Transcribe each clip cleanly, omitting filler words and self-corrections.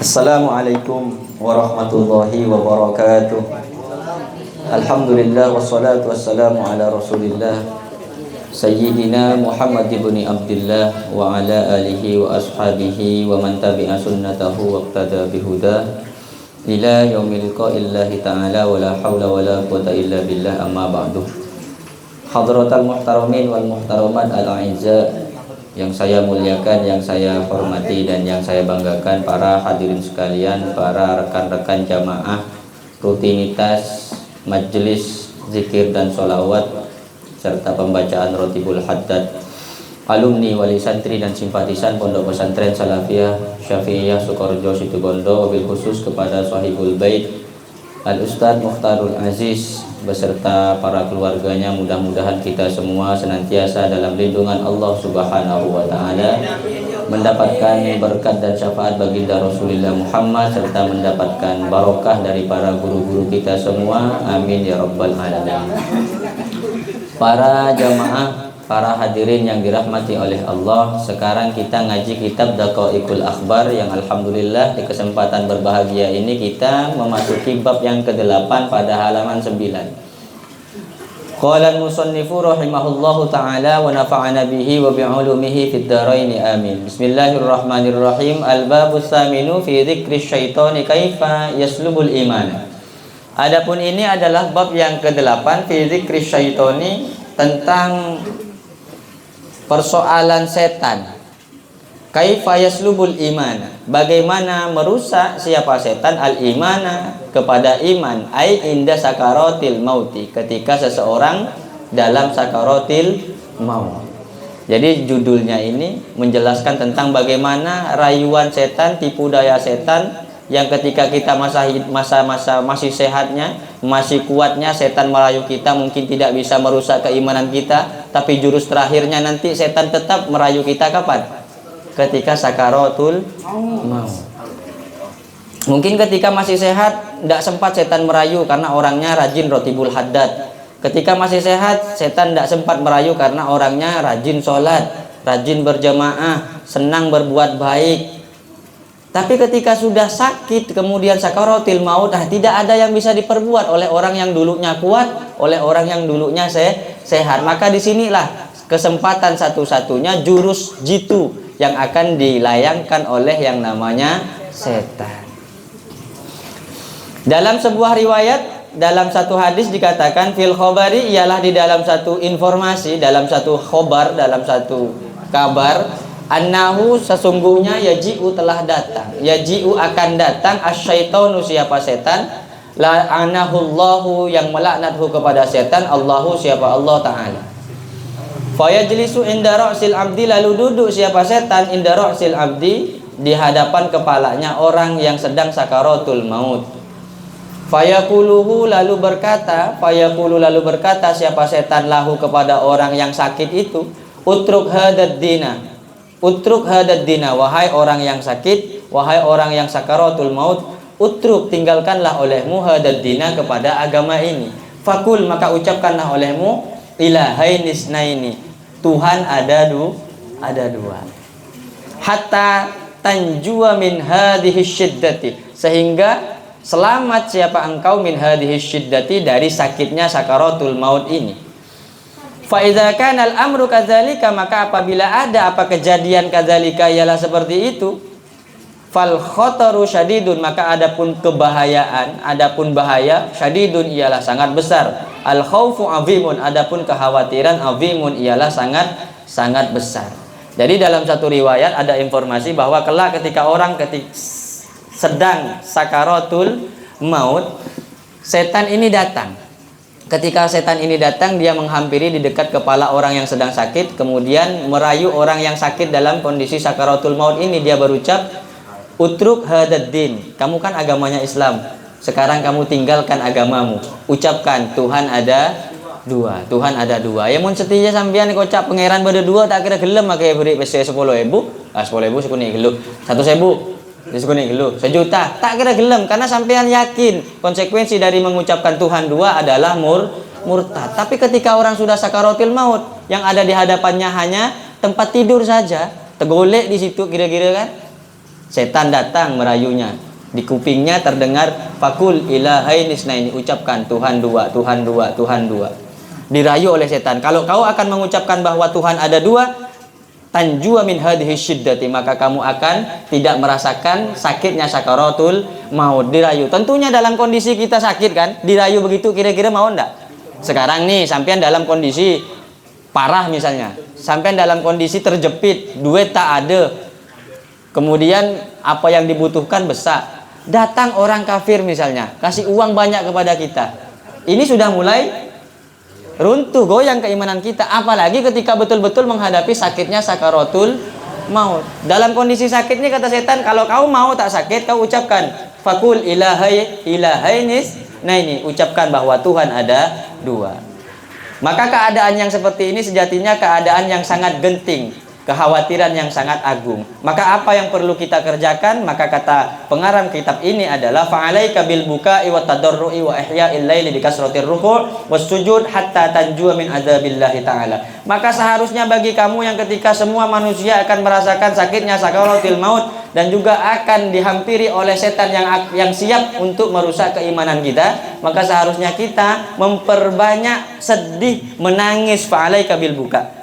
Assalamualaikum warahmatullahi wabarakatuh. Alhamdulillah wassalatu wassalamu ala Rasulillah Sayyidina Muhammad ibn Abdullah wa ala alihi wa ashabihi wa man tabi'a sunnatahu wa iqtada bihudah ila yaumil qaillahi ta'ala wa la hawla wa la quwwata illa billah, amma ba'du. Hadratal muhtaramin wal muhtaramat al-a'izza, yang saya muliakan, yang saya hormati, dan yang saya banggakan, para hadirin sekalian, para rekan-rekan jamaah rutinitas majelis zikir dan sholawat serta pembacaan Rotibul Haddad, alumni, wali santri dan simpatisan Pondok Pesantren Salafiyah Syafi'iyah Sukorejo Situbondo, wabil khusus kepada Sahibul Bait Al-Ustadz Mukhtarul Aziz beserta para keluarganya. Mudah-mudahan kita semua senantiasa dalam lindungan Allah Subhanahu wa Ta'ala, mendapatkan berkat dan syafaat baginda Rasulullah Muhammad, serta mendapatkan barokah dari para guru-guru kita semua. Amin ya rabbal alamin. Para jamaah, para hadirin yang dirahmati oleh Allah, sekarang kita ngaji kitab Daqaiqul Akhbar, yang alhamdulillah di kesempatan berbahagia ini kita memasuki bab yang ke-8 pada halaman 9. Qala al-musannifu rahimahullahu ta'ala wa nafa'ana bihi wa bi'ulumihi fid dharain amin. Bismillahirrahmanirrahim. Al-babus tsaminu fi dzikri syaitani kaifa yaslubul iman. Adapun ini adalah bab yang ke-8 fi dzikri syaitani, tentang persoalan setan. Kaifa yaslubul iman, bagaimana merusak siapa setan al-imana, kepada iman, ai inda sakaratil mauti, ketika seseorang dalam sakaratil maut. Jadi judulnya ini menjelaskan tentang bagaimana rayuan setan, tipu daya setan, yang ketika kita masa-masa masih sehatnya, masih kuatnya, setan merayu kita, mungkin tidak bisa merusak keimanan kita, tapi jurus terakhirnya nanti setan tetap merayu kita kapan? Ketika sakaratul maut. Mungkin ketika masih sehat tidak sempat setan merayu karena orangnya rajin Rotibul Haddad. Ketika masih sehat setan tidak sempat merayu karena orangnya rajin sholat, rajin berjamaah, senang berbuat baik. Tapi ketika sudah sakit, kemudian sakaratil maut, tidak ada yang bisa diperbuat oleh orang yang dulunya kuat, oleh orang yang dulunya sehat. Maka disinilah kesempatan satu-satunya jurus jitu yang akan dilayangkan oleh yang namanya setan. Dalam sebuah riwayat, dalam satu hadis dikatakan fil khobari, ialah di dalam satu informasi, dalam satu khobar, dalam satu kabar, annahu, sesungguhnya, yaji'u telah datang, yaji'u akan datang, asyaitonu, siapa setan, la'anahullahu, yang melaknathu kepada setan, Allahu, siapa Allah Ta'ala. Fayajlisu inda ra'sil abdi, lalu duduk siapa setan inda ra'sil abdi, di hadapan kepalanya orang yang sedang sakaratul maut. Fayaquluhu, lalu berkata siapa setan lahu kepada orang yang sakit itu, utruk hadad dina, utruk hadad dina, wahai orang yang sakit, wahai orang yang sakaratul maut, utruk, tinggalkanlah olehmu hadad dina, kepada agama ini. Fakul, maka ucapkanlah olehmu, ilahain isnaini, Tuhan ada dua. Hatta tanjua min hadhihi syiddati, sehingga selamat siapa engkau min hadhihi syiddati, dari sakitnya sakaratul maut ini. Fa idza kana al-amru kadzalika, maka apabila ada kejadian kadzalika ialah seperti itu, fal khataru syadidun, maka adapun kebahayaan, adapun bahaya, syadidun ialah sangat besar, al khaufu azimun, adapun kekhawatiran, azimun ialah sangat besar. Jadi dalam satu riwayat ada informasi bahwa kelak ketika orang sedang sakaratul maut, setan ini datang. Ketika setan ini datang, dia menghampiri di dekat kepala orang yang sedang sakit, kemudian merayu orang yang sakit dalam kondisi sakaratul maut ini. Dia berucap, utruk hadaddin, kamu kan agamanya Islam, sekarang kamu tinggalkan agamamu, ucapkan Tuhan ada dua, Tuhan ada dua. Ya mun setia sampean kocap pangeran berdua, tak kira gelem makanya beri PC 10.000, 10.000 sekuni gelu, 1.000 diskoni gelu, 1 juta, tak kira gelem, karena sampean yakin konsekuensi dari mengucapkan Tuhan dua adalah murtad. Tapi ketika orang sudah sakaratil maut, yang ada di hadapannya hanya tempat tidur saja, tegolek di situ kira-kira kan, Setan datang merayunya. Di kupingnya terdengar fakul ilahaini isnaini, ucapkan Tuhan dua, Tuhan dua, Tuhan dua. Dirayu oleh setan. Kalau kau akan mengucapkan bahwa Tuhan ada dua, tanjua min hadhihi syiddati, maka kamu akan tidak merasakan sakitnya sakaratul maut. Dirayu. Tentunya dalam kondisi kita sakit kan, dirayu begitu kira-kira mau enggak? Sekarang nih sampean dalam kondisi parah misalnya, sampean dalam kondisi terjepit, duit tak ada, kemudian apa yang dibutuhkan besar, datang orang kafir misalnya, kasih uang banyak kepada kita, ini sudah mulai runtuh, goyang keimanan kita. Apalagi ketika betul-betul menghadapi sakitnya sakaratul maut. Dalam kondisi sakitnya kata setan, kalau kau mau tak sakit, kau ucapkan fakul ilahainis, nah ini ucapkan bahwa Tuhan ada dua. Maka keadaan yang seperti ini sejatinya keadaan yang sangat genting, kekhawatiran yang sangat agung. Maka apa yang perlu kita kerjakan? Maka kata pengarang kitab ini adalah fa'alaika bil buka'i wa tadarru'i wa ihya'il laili bi kasratir ruku' was sujud hatta tanjua min adzabillahi ta'ala. Maka seharusnya bagi kamu yang ketika semua manusia akan merasakan sakitnya sakaratul maut dan juga akan dihampiri oleh setan yang siap untuk merusak keimanan kita, maka seharusnya kita memperbanyak sedih, menangis, fa'alaika bil buka'.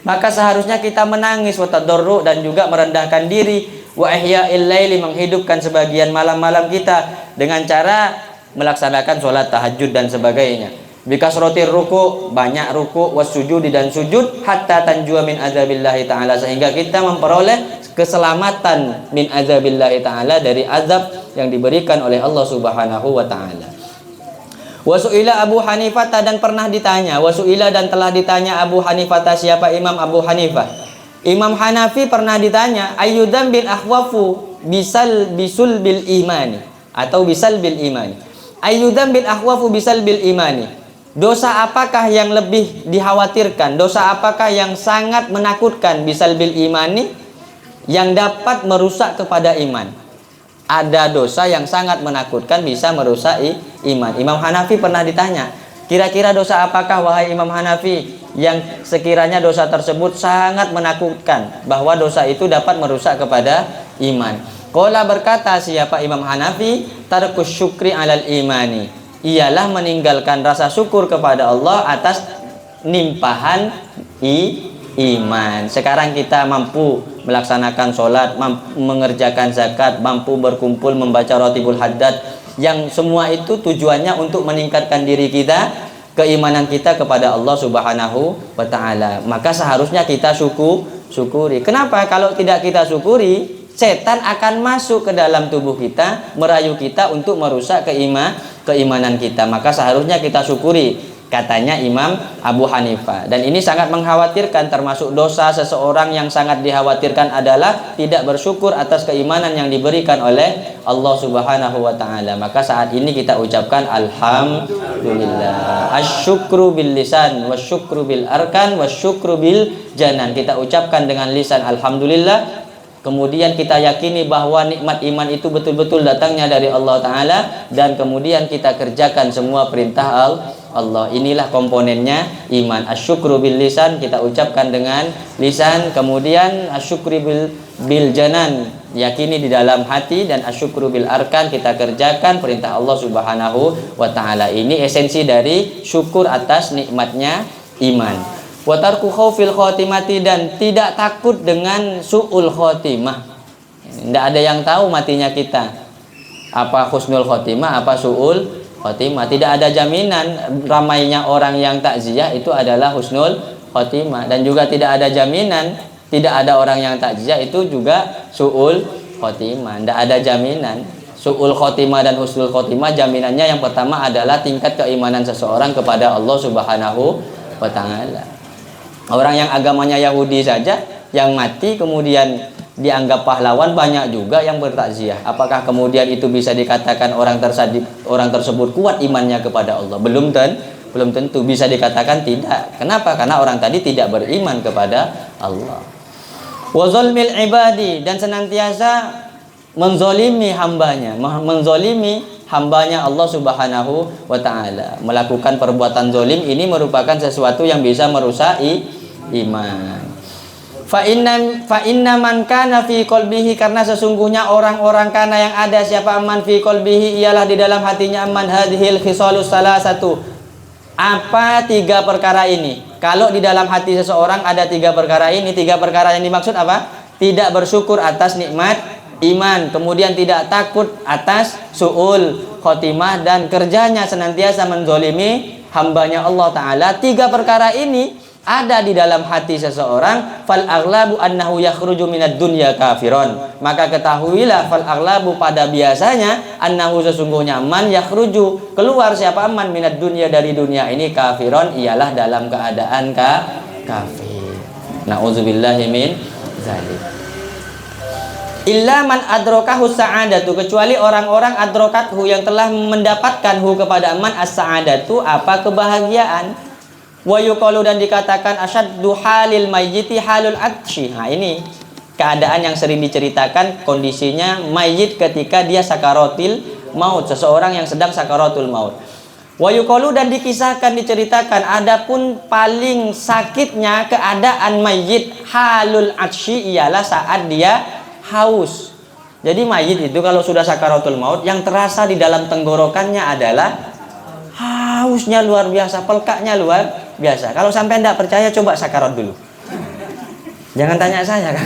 Maka seharusnya kita menangis wa tadarru' dan juga merendahkan diri, wa ihya'il laili, menghidupkan sebagian malam-malam kita dengan cara melaksanakan sholat tahajud dan sebagainya. Bi kasratir ruku', banyak ruku', was sujudi dan sujud, hatta tanjua min adzabillahi ta'ala, sehingga kita memperoleh keselamatan min adzabillahi ta'ala, dari azab yang diberikan oleh Allah Subhanahu wa ta'ala. Wasu'ila Abu Hanifah, dan pernah ditanya, wasu'ila dan telah ditanya Abu Hanifah, siapa Imam Abu Hanifah? Imam Hanafi pernah ditanya, ayyudan bin akhwafu bisul bil imani, atau bisal bil imani. Ayyudan bin akhwafu bisal bil imani. Dosa apakah yang lebih dikhawatirkan? Dosa apakah yang sangat menakutkan? Bisal bil imani, yang dapat merusak kepada iman. Ada dosa yang sangat menakutkan bisa merusak iman. Imam Hanafi pernah ditanya, kira-kira dosa apakah wahai Imam Hanafi yang sekiranya dosa tersebut sangat menakutkan, bahwa dosa itu dapat merusak kepada iman? Qala, berkata siapa Imam Hanafi, tarkus syukri alal imani, ialah meninggalkan rasa syukur kepada Allah atas nimpahan iman. Sekarang kita mampu melaksanakan sholat, mampu mengerjakan zakat, mampu berkumpul membaca Ratibul Haddad, yang semua itu tujuannya untuk meningkatkan diri kita, keimanan kita kepada Allah Subhanahu wa ta'ala. Maka seharusnya kita syukuri. Kenapa? Kalau tidak kita syukuri, setan akan masuk ke dalam tubuh kita, merayu kita untuk merusak keimanan kita. Maka seharusnya kita syukuri, katanya Imam Abu Hanifah. Dan ini sangat mengkhawatirkan, termasuk dosa seseorang yang sangat dikhawatirkan adalah tidak bersyukur atas keimanan yang diberikan oleh Allah Subhanahu wa ta'ala. Maka saat ini kita ucapkan alhamdulillah. Asyukru bil lisan, wasyukru bil arkan, wasyukru bil janan. Kita ucapkan dengan lisan alhamdulillah, kemudian kita yakini bahwa nikmat iman itu betul-betul datangnya dari Allah Ta'ala, dan kemudian kita kerjakan semua perintah Allah. Inilah komponennya iman. Asyukru bil lisan, kita ucapkan dengan lisan, kemudian asyukru bil janan, yakini di dalam hati, dan asyukru bil arkan, kita kerjakan perintah Allah Subhanahu wa ta'ala. Ini esensi dari syukur atas nikmatnya iman. Wa tarku khaufil khotimati, dan tidak takut dengan su'ul khotimah. Tidak ada yang tahu matinya kita, apa husnul khotimah, apa su'ul khotimah. Tidak ada jaminan ramainya orang yang takziah itu adalah husnul khotimah, dan juga tidak ada jaminan tidak ada orang yang takziah itu juga su'ul khotimah. Tidak ada jaminan. Su'ul khotimah dan husnul khotimah, jaminannya yang pertama adalah tingkat keimanan seseorang kepada Allah Subhanahu wa ta'ala. Orang yang agamanya Yahudi saja yang mati kemudian dianggap pahlawan, banyak juga yang bertakziah. Apakah kemudian itu bisa dikatakan orang tersebut kuat imannya kepada Allah? Belum tentu. Bisa dikatakan tidak. Kenapa? Karena orang tadi tidak beriman kepada Allah. Wa zulmil ibadi, dan senantiasa menzolimi hambanya, Allah Subhanahu wa ta'ala. Melakukan perbuatan zolim ini merupakan sesuatu yang bisa merusak iman. Fa inna man kana fi qalbihi, karena sesungguhnya orang-orang kana yang ada siapa man fi qalbihi ialah di dalam hatinya man hadhil khisalus salasatu. Apa tiga perkara ini? Kalau di dalam hati seseorang ada tiga perkara ini, tiga perkara yang dimaksud apa? Tidak bersyukur atas nikmat iman, kemudian tidak takut atas su'ul khotimah, dan kerjanya senantiasa menzolimi hambanya Allah Ta'ala. Tiga perkara ini ada di dalam hati seseorang, fal aghlabu annahu yakhruju minad dunya kafiron. Maka ketahuilah fal aghlabu, pada biasanya, annahu sesungguhnya man yakhruju keluar siapa man minad dunya dari dunia ini, kafiron ialah dalam keadaan kafir. Nauzubillahi min zalik. Illa man adrokahu sa'adatu, kecuali orang-orang adrokathu yang telah mendapatkan hu kepada man as-sa'adatu, apa kebahagiaan. Wa yuqalu, dan dikatakan asyaddu halil mayyiti halul atshi. Nah, ini keadaan yang sering diceritakan, kondisinya mayyit ketika dia sakaratil maut, seseorang yang sedang sakaratul maut. Wa yuqalu, dan dikisahkan, diceritakan, adapun paling sakitnya keadaan mayyit halul atshi ialah saat dia haus. Jadi mayit itu kalau sudah sakaratul maut, yang terasa di dalam tenggorokannya adalah hausnya luar biasa, pelkaknya luar biasa. Kalau sampai tidak percaya, coba sakarat dulu. Jangan tanya saya kan.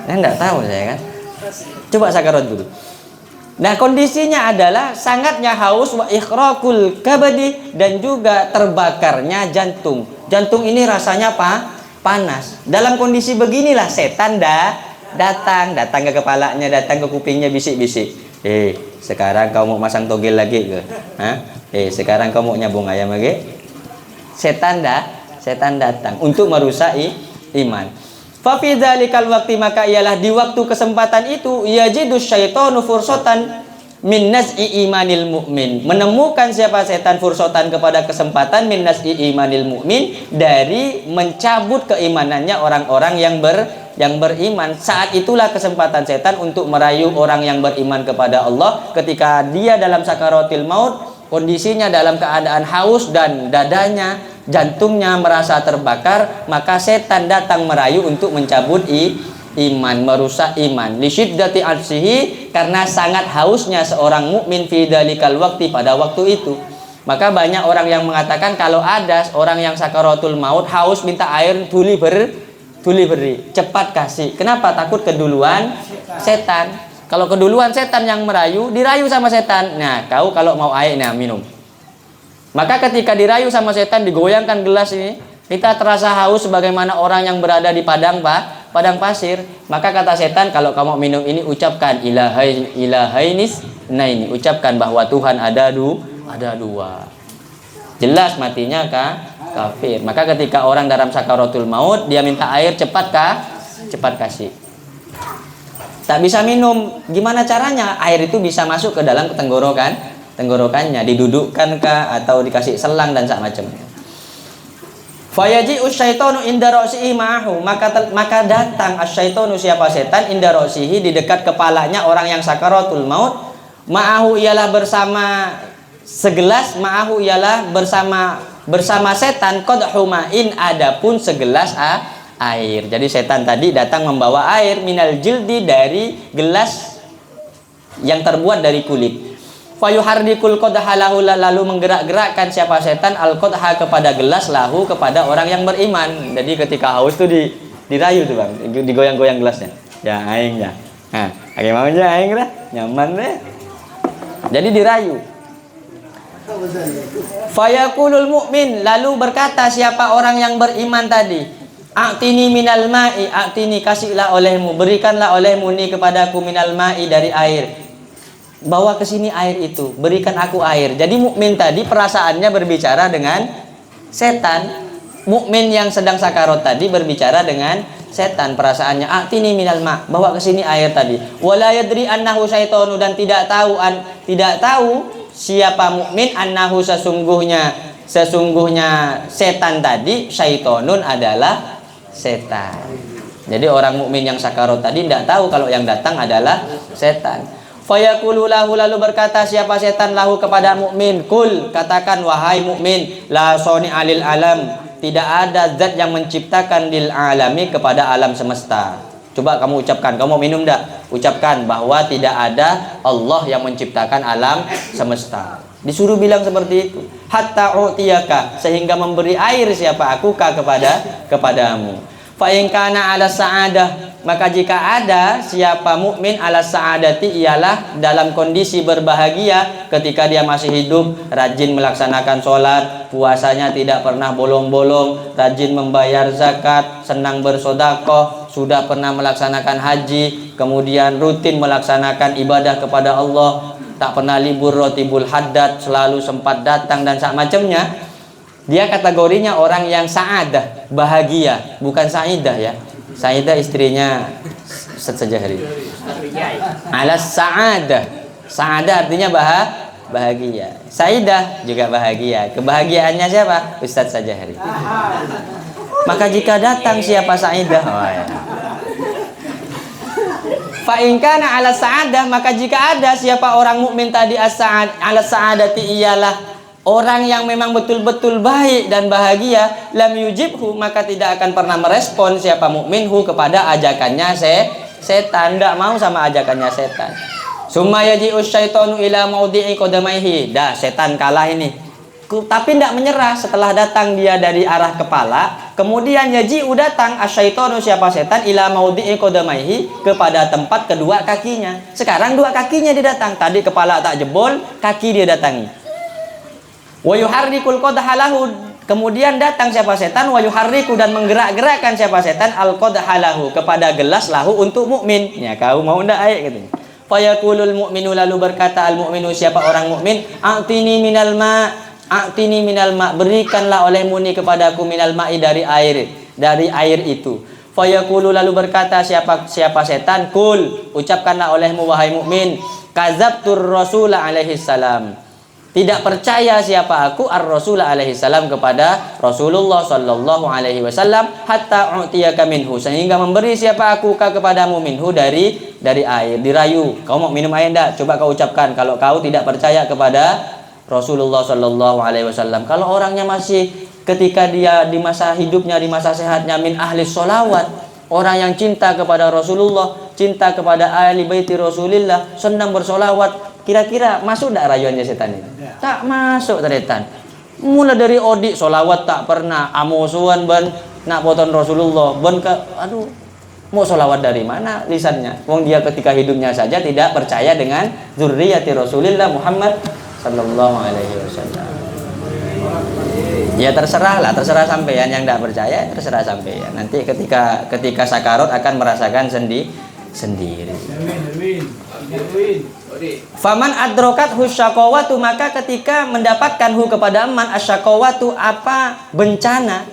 Saya tidak tahu saya kan. Coba sakarat dulu. Nah, kondisinya adalah sangatnya haus, wa ikhraqul kabadi, dan juga terbakarnya jantung. Jantung ini rasanya panas. Dalam kondisi beginilah setan datang ke kepalanya, datang ke kupingnya, bisik-bisik. Sekarang kau mau masang togel lagi ke? Sekarang kau mau nyambung ayam lagi? Setan datang untuk merusak iman. Fa fi dzalikal waqti, maka ialah di waktu kesempatan itu, yajidu syaitanu fursatan min naz'i imanil mu'min, menemukan siapa setan fursatan kepada kesempatan min naz'i imanil mu'min, dari mencabut keimanannya orang-orang yang beriman. Saat itulah kesempatan setan untuk merayu orang yang beriman kepada Allah ketika dia dalam sakaratil maut, kondisinya dalam keadaan haus dan dadanya, jantungnya merasa terbakar, maka setan datang merayu untuk mencabut iman, merusak iman. Li syiddati atsihi, karena sangat hausnya seorang mukmin fi dalikal waqti, pada waktu itu. Maka banyak orang yang mengatakan kalau ada orang yang sakaratul maut haus minta air, tuli beri, cepat kasih. Kenapa? Takut keduluan setan. Kalau keduluan setan yang merayu, dirayu sama setan. Nah, kau kalau mau air, nah minum. Maka ketika dirayu sama setan, digoyangkan gelas ini, kita terasa haus sebagaimana orang yang berada di padang pasir. Maka kata setan, kalau kamu minum ini, ucapkan ilahainis. Nah, ini ucapkan bahwa Tuhan ada dua. Jelas matinya kafir. Maka ketika orang dalam sakaratul maut, dia minta air, cepat kasih. Tak bisa minum, gimana caranya? Air itu bisa masuk ke dalam tenggorokannya, didudukkan kah atau dikasih selang dan sak macam. Fayaji usyaitonu inda ra'sihi ma'ahu, maka datang asyaitonu siapa setan inda ra'sihi, di dekat kepalanya orang yang sakaratul maut, ma'ahu ialah bersama segelas, ma'ahu ialah bersama setan qadhu ma'in, adapun segelas air. Jadi setan tadi datang membawa air minal jildi, dari gelas yang terbuat dari kulit. Fayuhardikul qadha lahu, lalu menggerak-gerakkan siapa setan al qadha kepada gelas, lahu kepada orang yang beriman. Jadi ketika haus tuh dirayu tuh Bang, digoyang-goyang gelasnya. Ya aing ya. Nah, kayak maunya aing lah, nyaman deh. Jadi dirayu. Fayaqulul mu'min, lalu berkata siapa orang yang beriman tadi, A'tini minal ma'i, a'tini, kasihlah olehmu, berikanlah olehmu ni kepadaku minal ma'i, dari air. Bawa ke sini air itu, berikan aku air. Jadi mukmin tadi perasaannya berbicara dengan setan. Mukmin yang sedang sakarat tadi berbicara dengan setan, perasaannya a'tini minal ma', bawa ke sini air tadi. Wala yadri annahu syaitanu, dan tidak tahu siapa mukmin annahu, sesungguhnya setan tadi, syaitonun adalah setan. Jadi orang mukmin yang sakarat tadi tidak tahu kalau yang datang adalah setan. Fayaqulu lahu, lalu berkata siapa setan lahu kepada mukmin, kul, katakan wahai mukmin, la soni alil alam, tidak ada zat yang menciptakan lil alami kepada alam semesta. Coba kamu ucapkan, kamu mau minum enggak? Ucapkan bahwa tidak ada Allah yang menciptakan alam semesta. Disuruh bilang seperti itu. Hatta u'tiyaka, sehingga memberi air siapa akuka kepadamu. Fa in kana ala sa'adah, maka jika ada siapa mukmin ala sa'adati, ialah dalam kondisi berbahagia ketika dia masih hidup, rajin melaksanakan sholat, puasanya tidak pernah bolong-bolong, rajin membayar zakat, senang bersedekah, sudah pernah melaksanakan haji, kemudian rutin melaksanakan ibadah kepada Allah, tak pernah libur rotibul haddad, selalu sempat datang dan semacamnya. Dia kategorinya orang yang sa'adah, bahagia, bukan sa'idah ya. Sa'idah istrinya Ustaz Sajahri. Alas sa'adah. Sa'adah artinya bahagia. Sa'idah juga bahagia. Kebahagiaannya siapa? Ustaz Sajahri. Maka jika datang siapa sa'idah? Oh, ya. Fa in kana ala sa'adah, maka jika ada siapa orang mukmin tadi ala sa'adati, ialah orang yang memang betul-betul baik dan bahagia, lam yujibhu, maka tidak akan pernah merespon siapa mukminhu kepada ajakannya setan. Tidak mau sama ajakannya setan. Summa yaji'u syaitanu ila maudhi'i qadamaihi. Dah setan kalah ini. Tapi tidak menyerah. Setelah datang dia dari arah kepala, kemudian yaji'u datang asyaitanu siapa setan ila maudhi'i qadamaihi, kepada tempat kedua kakinya. Sekarang dua kakinya dia datang. Tadi kepala tak jebol, kaki dia datangi. Wa yuharrikul qadhalahu, kemudian datang siapa setan, wa yuharriku, dan menggerak-gerakkan siapa setan al qadhalahu, kepada gelas lahu untuk mukmin. Ya, kau mau ndak air katanya. Fa yaqulul mu'minu, lalu berkata al mu'minu siapa orang mukmin, a'tini minal ma, berikanlah olehmu ni kepadaku minal ma'i, dari air itu. Fa yaqulu, lalu berkata siapa setan, kul, ucapkanlah olehmu wahai mukmin, kadzabtur rasul alaihi salam, tidak percaya siapa aku ar-rasul alaihi salam kepada Rasulullah sallallahu alaihi wasallam, hatta u'tiyaka minhu, sehingga memberi siapa aku kepadamu minhu, dari air. Dirayu, kau mau minum air enggak? Coba kau ucapkan kalau kau tidak percaya kepada Rasulullah sallallahu alaihi wasallam. Kalau orangnya masih ketika dia di masa hidupnya, di masa sehatnya, min ahli sholawat, orang yang cinta kepada Rasulullah, cinta kepada ahli baiti Rasulillah, senang bersolawat, kira-kira masuk tak rayuannya setan ini? Tak masuk setan. Mulai dari odik solawat tak pernah, amusuan ben nak poton Rasulullah, ben ke aduh, mau solawat dari mana lisannya? Wong dia ketika hidupnya saja tidak percaya dengan zurriyati Rasulillah Muhammad sallallahu alaihi wasallam. Ya terserah sampean, yang tidak percaya terserah sampean. Nanti ketika sakarot akan merasakan sendiri. Faman adrokat husyakawatu, maka ketika mendapatkan hu kepada man asyakawatu, apa bencana,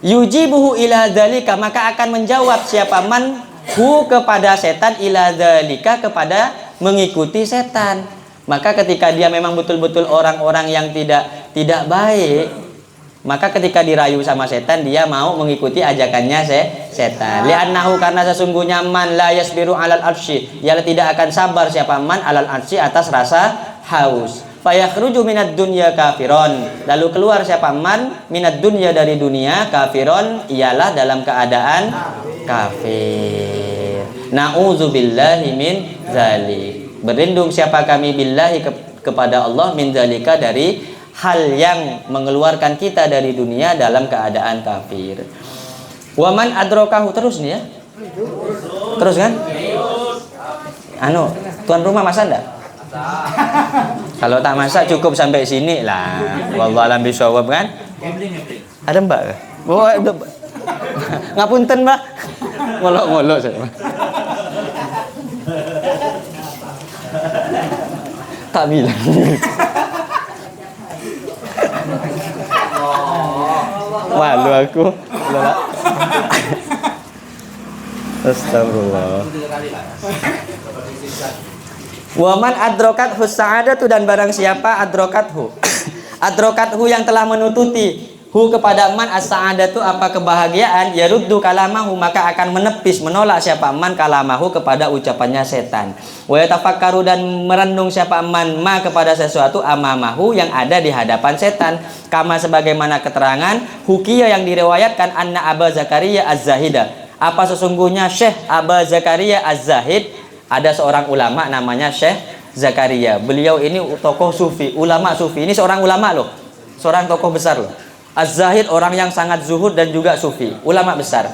yujibuhu ila dzalika, maka akan menjawab siapa man hu kepada setan, ila dzalika, kepada mengikuti setan. Maka ketika dia memang betul-betul orang-orang yang tidak baik, maka ketika dirayu sama setan, dia mau mengikuti ajakannya setan. Li'annahu, karena sesungguhnya man la yasbiru alal arsy, ia tidak akan sabar siapa man alal arsy, atas rasa haus. Fayakhruju minad dunya kafiron, lalu keluar siapa man minad dunya, dari dunia, kafiron, ialah dalam keadaan kafir. Na'udzubillahi min zalik, berlindung siapa kami billahi kepada Allah, min zalika, dari hal yang mengeluarkan kita dari dunia dalam keadaan kafir. Waman adrokahu, terus nih ya. Terus kan? Tuan rumah masak enggak? Kalau tak masak cukup sampai sini lah. Wallahu a'lam bishawab kan? Ada Mbak? Oh, ngapunten Mbak. Ngolok-ngolok saya. Tak bilang. Malu aku. Astagfirullah. Waman adrokathu sa'adatu, dan barang siapa adrokathu yang telah menututi hu kepada man as-sa'adatu apa kebahagiaan, yaruddu kalamahu maka akan menepis menolak siapa man kalamahu kepada ucapannya setan. Wa yatafakkaru dan merenung siapa man ma kepada sesuatu amamahu yang ada di hadapan setan. Kama sebagaimana keterangan hukiya yang diriwayatkan anna Aba Zakaria Az-Zahida. Apa sesungguhnya Syekh Aba Zakaria Az-Zahid, ada seorang ulama namanya Syekh Zakaria. Beliau ini tokoh sufi, ulama sufi. Ini seorang ulama loh. Seorang tokoh besar loh. Az-Zahid orang yang sangat zuhud dan juga sufi, ulama besar.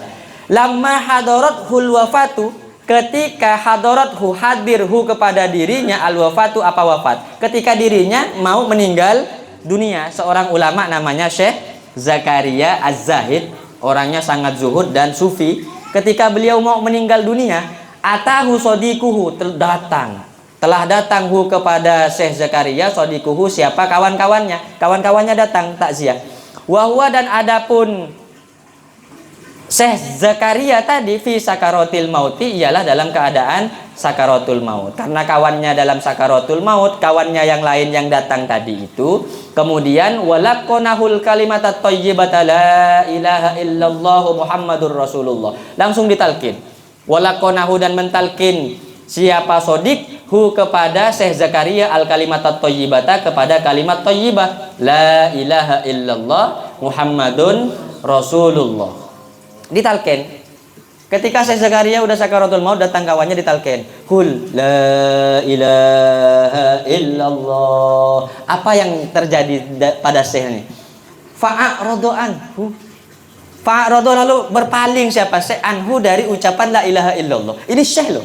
Lamma hadarathul wafatu, ketika hadarathu hadirhu kepada dirinya al wafatu apa wafat. Ketika dirinya mau meninggal dunia, seorang ulama namanya Syekh Zakaria Az-Zahid, orangnya sangat zuhud dan sufi. Ketika beliau mau meninggal dunia, atahu sodikuhu telah datang hu kepada Syekh Zakaria sodikuhu siapa kawan-kawannya datang takziah. Wahwa dan adapun Syekh Zakaria tadi fi sakaratil mauti ialah dalam keadaan sakaratul maut. Karena kawannya dalam sakaratul maut, kawannya yang lain yang datang tadi itu, kemudian walaqonahul kalimatat thayyibata la ilaha illallah Muhammadur Rasulullah. Langsung ditalkin. Walaqonahu dan mentalkin siapa sodik hu kepada Syekh Zakaria al kalimatat thayyibata kepada kalimat thayyibah la ilaha illallah Muhammadun Rasulullah. Ditalkin. Ketika Syekh Zakaria udah sakaratul maut, datang kawannya ditalkin. Qul la ilaha illallah. Apa yang terjadi pada Syekh ini? Fa'aradu anhu. Fa'aradu lalu berpaling siapa Syekh anhu dari ucapan la ilaha illallah. Ini Syekh loh.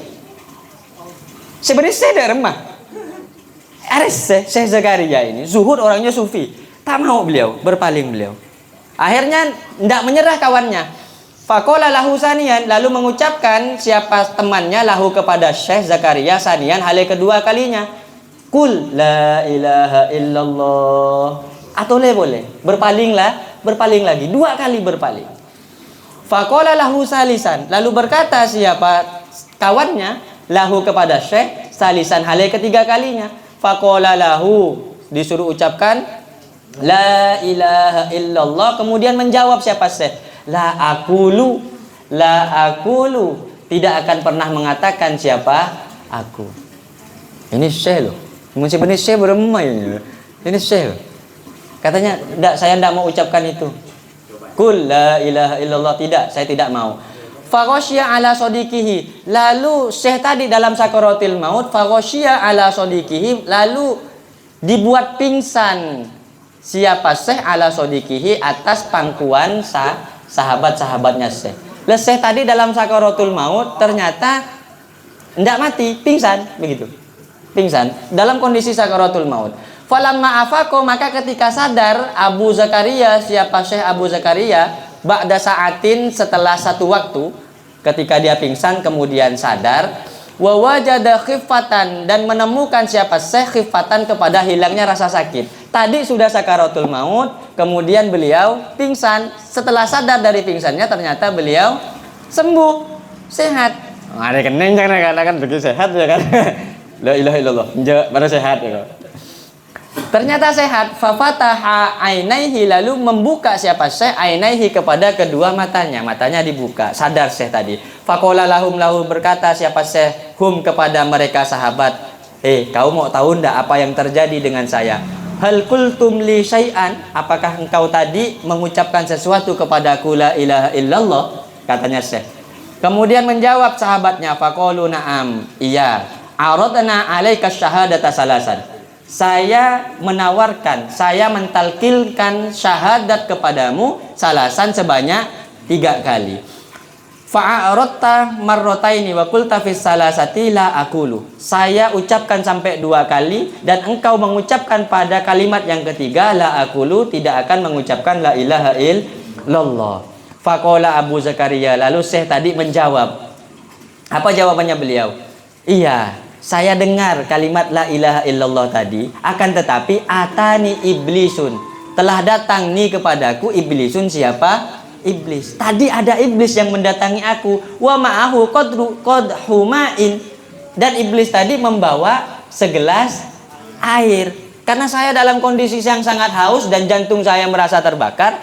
Sebenarnya Syekh dari remah. Syekh Zakaria ini zuhud, orangnya sufi. Tak mau beliau, berpaling beliau. Akhirnya tidak menyerah kawannya. Faqala lahu saniyan, lalu mengucapkan siapa temannya lahu kepada Syekh Zakaria saniyan hal kedua kalinya. Qul la ilaha illallah. Atau boleh. Berpaling lagi. 2 kali berpaling. Faqala lahu salisan, lalu berkata siapa kawannya lahu kepada Syekh salisan hal ketiga kalinya. Faqala lahu, disuruh ucapkan la ilaha illallah, kemudian menjawab siapa Syekh, la aqulu, tidak akan pernah mengatakan siapa aku. Ini Syekh loh. Mesti benar Syekh beremai. Ini Syekh. Katanya, saya tidak mau ucapkan itu. Qul la ilaha illallah, tidak, saya tidak mau. Faghasya ala sodikihi, lalu Syekh tadi dalam sakaratil maut, faghasya ala sodikihi, lalu dibuat pingsan siapa Syekh ala sodikihi atas pangkuan sahabat-sahabatnya Syekh. Syekh tadi dalam sakaratul maut ternyata tidak mati, pingsan begitu. Pingsan dalam kondisi sakaratul maut. Falamma afaqo, maka ketika sadar Abu Zakaria, siapa Syekh Abu Zakaria, ba'da sa'atin, setelah satu waktu, ketika dia pingsan kemudian sadar, wa wajada khifatan, dan menemukan siapa Syekh khifatan kepada hilangnya rasa sakit. Tadi sudah sakaratul maut, kemudian beliau pingsan. Setelah sadar dari pingsannya ternyata beliau sembuh, sehat. Ada kening jangan kan begitu sehat ya kan. La ilaha illallah. Baru sehat ya. Ternyata sehat. Fafataha ainaihi, lalu membuka siapa Syekh ainaihi kepada kedua matanya. Matanya dibuka, sadar Syekh tadi. Faqala lahum, lahu berkata siapa Syekh hum kepada mereka sahabat, kau mau tahu ndak apa yang terjadi dengan saya? Hal qultum li syai'an, apakah engkau tadi mengucapkan sesuatu kepadaku la ilaha illallah? Katanya Syekh. Kemudian menjawab sahabatnya, faqalu na'am, iya. Aradna 'alaika syahadata salasan. Saya menawarkan, saya mentalkilkan syahadat kepadamu salasan sebanyak 3 kali. Fa'aradta marrataini wa qulta fis salasati la aqulu. Saya ucapkan sampai 2 kali dan engkau mengucapkan pada kalimat yang ketiga la aqulu, tidak akan mengucapkan la ilaha illallah. Faqala Abu Zakaria, lalu Syekh tadi menjawab. Apa jawabannya beliau? Iya, saya dengar kalimat la ilaha illallah tadi, akan tetapi atani iblisun, telah datang nih kepadaku iblisun, siapa? Iblis. Tadi ada iblis yang mendatangi aku, wa ma'ahu qadhu ma'in, dan iblis tadi membawa segelas air. Karena saya dalam kondisi yang sangat haus dan jantung saya merasa terbakar,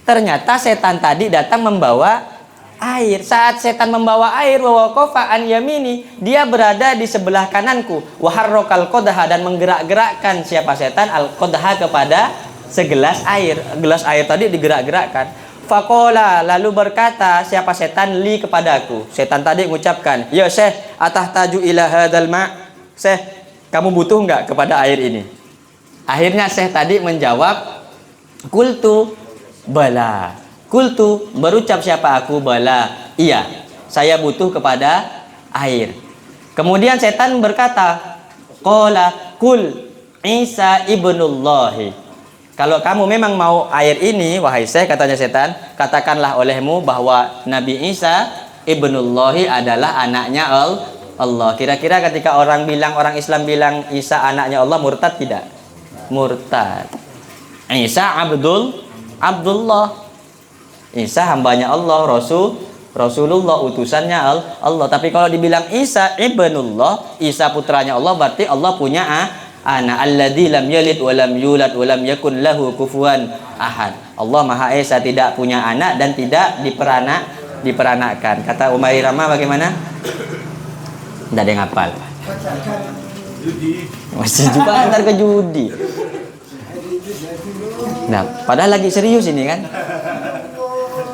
Ternyata setan tadi datang membawa air. Saat setan membawa air, wa waqafa an yamini, dia berada di sebelah kananku. Wa harrokal qadaha, dan menggerak-gerakkan siapa setan al qadaha kepada segelas air. Gelas air tadi digerak-gerakkan. Faqala, lalu berkata siapa setan li kepadaku. Setan tadi mengucapkan, "Ya Syekh, atahtaju ila hadzal ma'?" Syekh, kamu butuh enggak kepada air ini? Akhirnya Syekh tadi menjawab, "Qultu bala." Qultu, berucap siapa aku, bala, iya, saya butuh kepada air. Kemudian setan berkata, qala kul Isa ibnullahi. Kalau kamu memang mau air ini, wahai Syekh, katanya setan, katakanlah olehmu bahwa Nabi Isa ibnullahi adalah anaknya Allah. Kira-kira ketika orang Islam bilang Isa anaknya Allah, murtad tidak? Murtad. Isa Abdullah. Isa hambanya Allah, Rasulullah, utusannya Allah. Tapi kalau dibilang Isa ibnullah, Isa putranya Allah, berarti Allah punya anak. Alladzi lam yalid wa lam yulad wa lam yakun lahu kufuwan ahad. Allah Maha Esa, tidak punya anak dan tidak diperanakkan. Kata Umar Irama bagaimana? Tidak ada yang hafal. Masih juga antar ke judi. Nah, padahal lagi serius ini kan.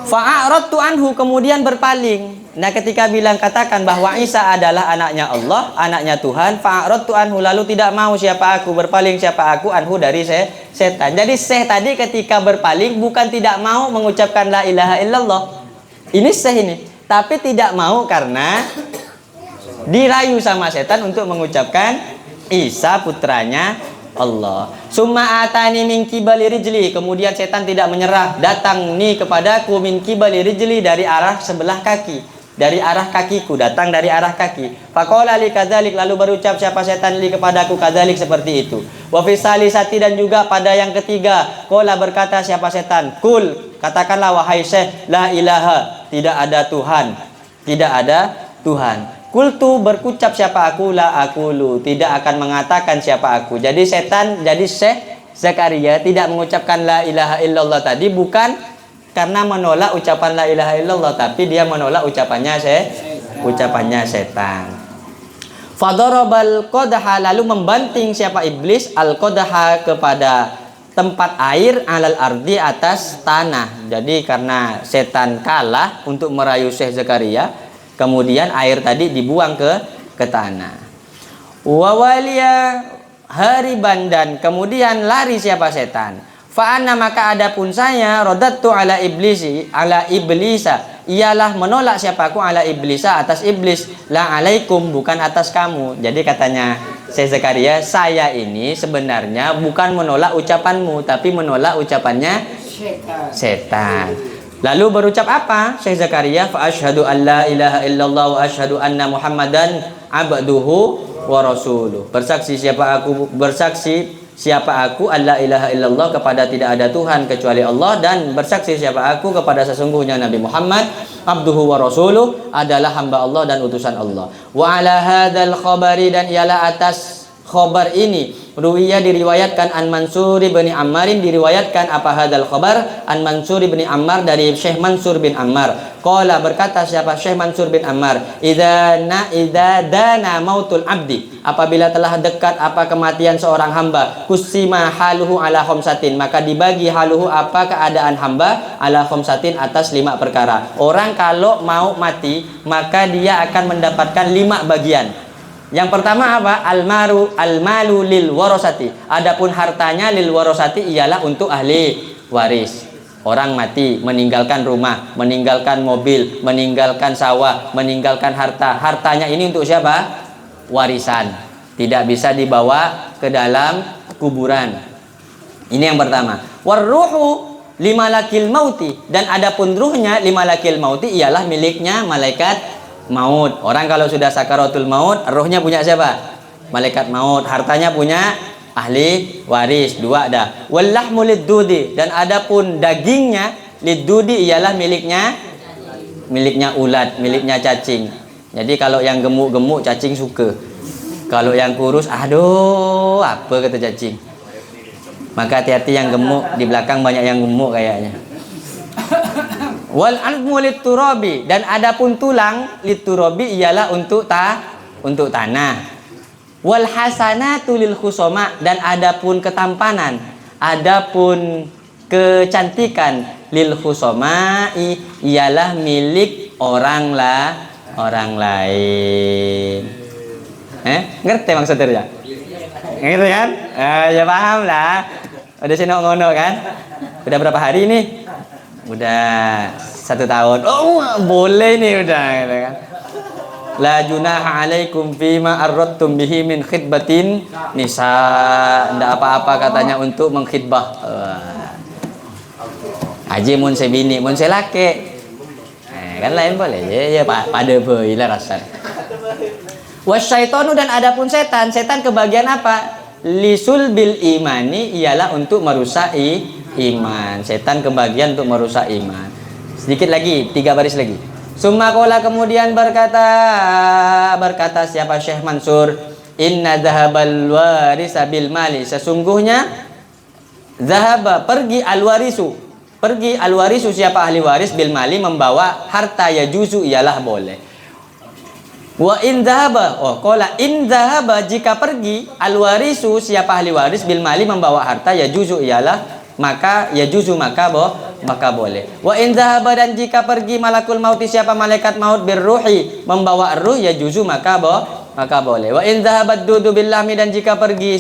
Fa'aradtu anhu, kemudian berpaling. Nah, ketika bilang katakan bahwa Isa adalah anaknya Allah, anaknya Tuhan, fa'aradtu anhu, lalu tidak mau siapa aku, berpaling siapa aku anhu dari setan. Jadi Syekh tadi ketika berpaling bukan tidak mau mengucapkan la ilaha illallah. Ini Syekh ini, tapi tidak mau karena dirayu sama setan untuk mengucapkan Isa putranya Allah. Summa atani min kibali rijli, kemudian setan tidak menyerah, datang nih kepadaku min kibali rijli, dari arah sebelah kaki, dari arah kakiku, datang dari arah kaki. Faqala li kadzalik, lalu berucap siapa setan li kepadaku kadzalik, seperti itu. Wa fi salisati, dan juga pada yang ketiga, qala berkata siapa setan, kul, katakanlah wahai Syekh, la ilaha, tidak ada Tuhan, tidak ada Tuhan. Kultu, berucap siapa aku, la akulu, tidak akan mengatakan siapa aku. Jadi setan, jadi Syekh Zakaria tidak mengucapkan la ilaha illallah tadi bukan karena menolak ucapan la ilaha illallah, tapi dia menolak ucapannya setan. Fadarabal qadaha, lalu membanting siapa iblis al qadaha kepada tempat air, alal ardi, atas tanah. Jadi karena setan kalah untuk merayu Syekh Zakaria, kemudian air tadi dibuang ke tanah. Wawaliya hariban, dan kemudian lari siapa setan. Fa'ana, maka adapun saya, rodattu ala iblisa, ialah menolak siapa aku, ala iblisa, atas iblis, la alaikum, bukan atas kamu. Jadi katanya Syekh Zakaria, saya ini sebenarnya bukan menolak ucapanmu, tapi menolak ucapannya setan. Lalu berucap apa Syekh Zakaria? Fa asyhadu an la ilaha illallah wa asyhadu anna Muhammadan abduhu wa rasuluh. Bersaksi siapa aku alla ilaha illallah, kepada tidak ada Tuhan kecuali Allah, dan bersaksi siapa aku kepada sesungguhnya Nabi Muhammad abduhu wa rasuluh adalah hamba Allah dan utusan Allah. Wa ala hadzal khabari, dan ialah atas khabar ini, ruwiya diriwayatkan an Mansur bin Ammarin, diriwayatkan apa hadzal khabar, an Mansur bin Ammar, dari Syekh Mansur bin Ammar. Qala, berkata siapa Syekh Mansur bin Ammar, idza dana mautul abdi, apabila telah dekat apa kematian seorang hamba, kusima haluhu ala khamsatin, maka dibagi haluhu apa keadaan hamba, ala khamsatin, atas 5 perkara. Orang kalau mau mati maka dia akan mendapatkan 5 bagian. Yang pertama apa? Al-malu lil warosati. Adapun hartanya lil warosati ialah untuk ahli waris. Orang mati meninggalkan rumah, meninggalkan mobil, meninggalkan sawah, meninggalkan harta. Hartanya ini untuk siapa? Warisan. Tidak bisa dibawa ke dalam kuburan. Ini yang pertama. Warruhu limalakil mauti, dan adapun ruhnya limalakil mauti ialah miliknya malaikat maut. Orang kalau sudah sakaratul maut, rohnya punya siapa? Malaikat maut. Hartanya punya ahli waris. 2 dah. Wallahmu liddudi, dan adapun dagingnya liddudi ialah miliknya ulat, miliknya cacing. Jadi kalau yang gemuk-gemuk cacing suka. Kalau yang kurus, aduh, apa kata cacing. Maka hati-hati yang gemuk, di belakang banyak yang gemuk kayaknya. Wal azmu liturabi, dan adapun tulang liturabi ialah untuk tanah. Wal hasanatu lil khusama, dan adapun ketampanan, adapun kecantikan lil khusama ialah milik orang lain. Ngerti maksudnya? Ngerti kan? Ya paham lah. Udah sini ngono kan? Udah berapa hari nih? Udah 1 tahun. Oh, boleh nih udah gitu kan. La junaha alaikum fima arradtum bihi min khidbatin nisa. Ndak apa-apa katanya untuk mengkhidbah. Haji mun sebini, mun selake. Kan lain boleh. Ya pada bae lah rasa. Wasyaitonu, dan adapun setan kebagian apa? Lisul bil imani, ialah untuk merusak iman. Setan kebagian untuk merusak iman. Sedikit lagi, 3 baris lagi. Summa qala, kemudian berkata siapa Syekh Mansur, inna zahabal warisa bil mali, sesungguhnya zahaba pergi al warisu siapa ahli waris bil mali membawa harta, ya juzu ialah boleh. Wa in zahaba, qala in zahaba, jika pergi al warisu siapa ahli waris bil mali membawa harta, ya juzu ialah maka boleh. Wa in zahaba, dan jika pergi malakul mauti siapa malaikat maut birruhi membawa ruh, ya juzu maka boleh. Wa in zahabat dudu billahmi, dan jika pergi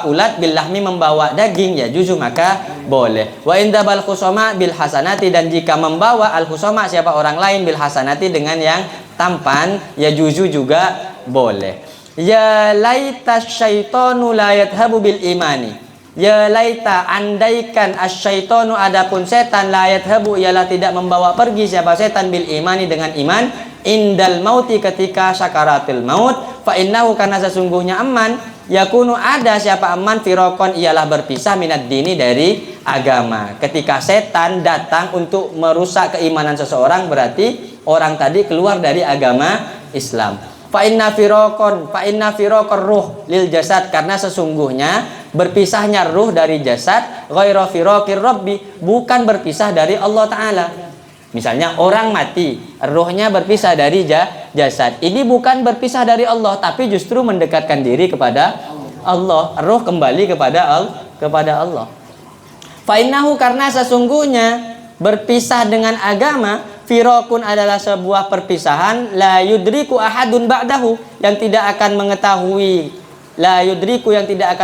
ulat billahmi membawa daging, ya juzu maka boleh. Wa in zabal khusama bil hasanati, dan jika membawa al khusama siapa orang lain bil hasanati dengan yang tampan, ya juzu juga boleh. Ya laita syaitanu la yadhabu bil imani, ya laita, andaikan asyaitonu, adapun setan, la yadhabu ialah tidak membawa pergi siapa setan bil imani dengan iman, indal mauti ketika sakaratil maut, fa innahu, karena sesungguhnya aman, yakunu ada siapa aman, firokon ialah berpisah, minad dini dari agama. Ketika setan datang untuk merusak keimanan seseorang, berarti orang tadi keluar dari agama Islam. Fa inna firokon ruh lil jasad, karena sesungguhnya berpisahnya ruh dari jasad, ghairu firokir rabbi, bukan berpisah dari Allah Ta'ala. Misalnya orang mati, ruhnya berpisah dari jasad, ini bukan berpisah dari Allah, tapi justru mendekatkan diri kepada Allah. Ruh kembali kepada Allah. Fa innahu, karena sesungguhnya berpisah dengan agama, firokun adalah sebuah perpisahan, la yudriku ahadun ba'dahu, yang tidak akan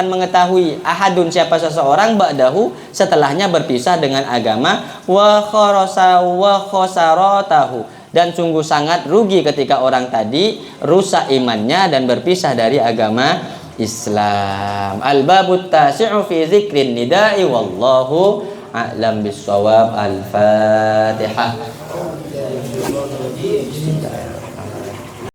mengetahui, ahadun siapa seseorang, ba'dahu setelahnya berpisah dengan agama, wa khosaratahu, dan sungguh sangat rugi ketika orang tadi rusak imannya dan berpisah dari agama Islam. Al-babut tasi'u fi dzikrin nida'i, wallahu a'lam bissawab. Al-Fatihah.